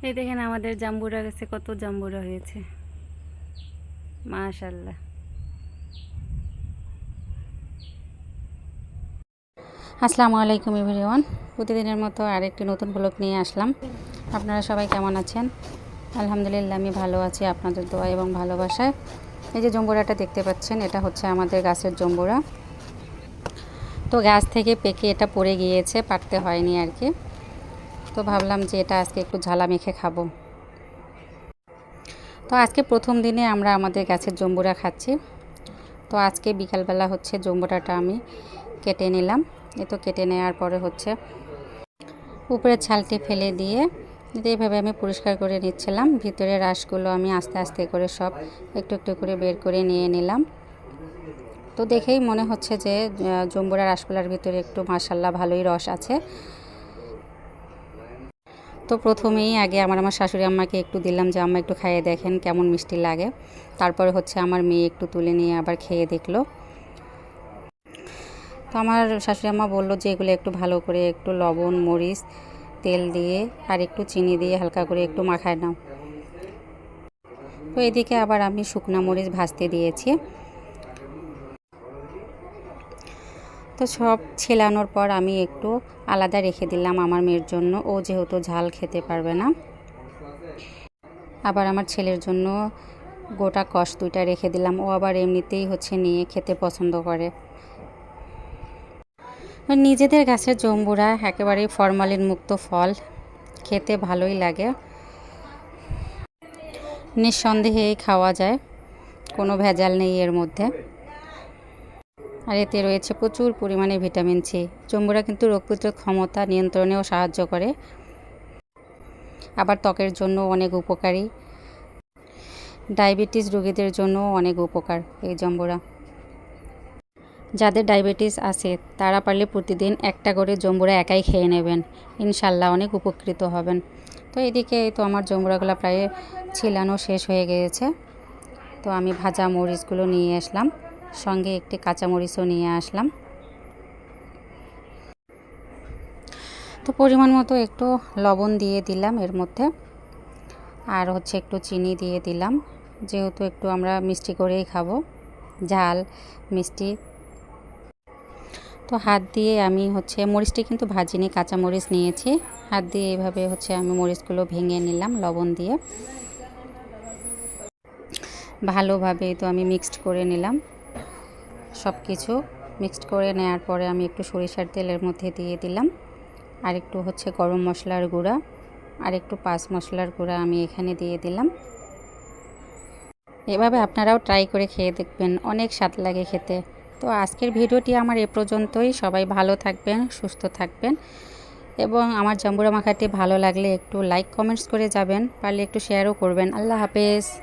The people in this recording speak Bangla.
এই দেখেন আমাদের জাম্বুরা গাছে কত জাম্বুরা হয়েছে, মাশাআল্লাহ। আসসালামু আলাইকুম এভরিওয়ান, প্রতিদিনের মতো আরেকটি নতুন ব্লগ নিয়ে আসলাম। আপনারা সবাই কেমন আছেন? আলহামদুলিল্লাহ আমি ভালো আছি, আপনাদের দোয়া এবং ভালোবাসায়। এই যে জম্বুরাটা দেখতে পাচ্ছেন, এটা হচ্ছে আমাদের গাছের জম্বুরা। তো গাছ থেকে পেকে এটা পড়ে গিয়েছে, পারতে হয়নি আর কি। তো ভাবলাম যে এটা আজকে একটু ঝালা মেখে খাবো। তো আজকে প্রথম দিনে আমরা আমাদের গাছের জম্বুরা খাচ্ছি। তো আজকে বিকালবেলা হচ্ছে জম্বুরাটা আমি কেটে নিলাম। এ তো কেটে নেওয়ার পরে হচ্ছে উপরের ছালটি ফেলে দিয়ে এইভাবে আমি পরিষ্কার করে নিচ্ছিলাম। ভিতরের রসগুলো আমি আস্তে আস্তে করে সব একটু একটু করে বের করে নিয়ে নিলাম। তো দেখেই মনে হচ্ছে যে জম্বুরা রসগোল্লার ভিতরে একটু মাশাআল্লাহ ভালোই রস আছে। তো প্রথমেই আগে আমার শাশুড়ি আম্মাকে একটু দিলাম যে আম্মা একটু খাইয়ে দেখেন কেমন মিষ্টি লাগে। তারপরে হচ্ছে আমার মেয়ে একটু তুলে নিয়ে আবার খেয়ে দেখলো। তো আমার শাশুড়ি আম্মা বললো যে এগুলো একটু ভালো করে একটু লবণ, মরিচ, তেল দিয়ে আর একটু চিনি দিয়ে হালকা করে একটু মাখায় নাও। তো এদিকে আবার আমি শুকনা মরিচ ভাজতে দিয়েছি। তো সব ছেলানোর পর আমি একটু আলাদা রেখে দিলাম আমার মেয়ের জন্য, ও যেহেতু ঝাল খেতে পারবে না। আবার আমার ছেলের জন্য গোটা কষ দুইটা রেখে দিলাম, ও আবার এমনিতেই হচ্ছে নিয়ে খেতে পছন্দ করে। নিজেদের গাছের জম্বুরা একেবারেই ফরমালিন মুক্ত ফল, খেতে ভালোই লাগে, নিঃসন্দেহেই খাওয়া যায়, কোনো ভেজাল নেই এর মধ্যে। আর এতে রয়েছে প্রচুর পরিমাণে ভিটামিন সি। জম্বুরা কিন্তু রোগ প্রতিরোধ ক্ষমতা নিয়ন্ত্রণেও সাহায্য করে, আবার ত্বকের জন্য অনেক উপকারী। ডায়াবেটিস রোগীদের জন্য অনেক উপকার এই জম্বুরা। যাদের ডায়াবেটিস আছে তারা পারলে প্রতিদিন একটা করে জম্বুরা একাই খেয়ে নেবেন, ইনশাল্লাহ অনেক উপকৃত হবেন। তো এদিকে তো আমার জম্বুরাগুলো প্রায় ছিলানো শেষ হয়ে গিয়েছে। তো আমি ভাজা মরিচগুলো নিয়ে আসলাম, সঙ্গে একটি কাঁচা মরিচও নিয়ে আসলাম। তো পরিমাণ মতো একটু লবণ দিয়ে দিলাম এর মধ্যে, আর হচ্ছে একটু চিনি দিয়ে দিলাম, যেহেতু একটু আমরা মিষ্টি করেই খাবো, ঝাল মিষ্টি। তো হাত দিয়ে আমি হচ্ছে মরিচটি কিন্তু ভাজিনি, কাঁচা মরিচ নিয়েছি। হাত দিয়ে এইভাবে হচ্ছে আমি মরিচগুলো ভেঙে নিলাম লবণ দিয়ে, ভালোভাবে তো আমি মিক্সড করে নিলাম। সব কিছু মিক্সড করে নেওয়ার পরে আমি একটু সরিষার তেলের মধ্যে দিয়ে দিলাম, আর একটু হচ্ছে গরম মশলার গুঁড়া, আর একটু পাঁচ মশলার গুঁড়া আমি এখানে দিয়ে দিলাম। এভাবে আপনারাও ট্রাই করে খেয়ে দেখবেন, অনেক স্বাদ লাগে খেতে। তো আজকের ভিডিওটি আমার এ পর্যন্তই। সবাই ভালো থাকবেন, সুস্থ থাকবেন, এবং আমার জাম্বুরা মাখাটি ভালো লাগলে একটু লাইক কমেন্টস করে যাবেন, পারলে একটু শেয়ারও করবেন। আল্লাহ হাফেজ।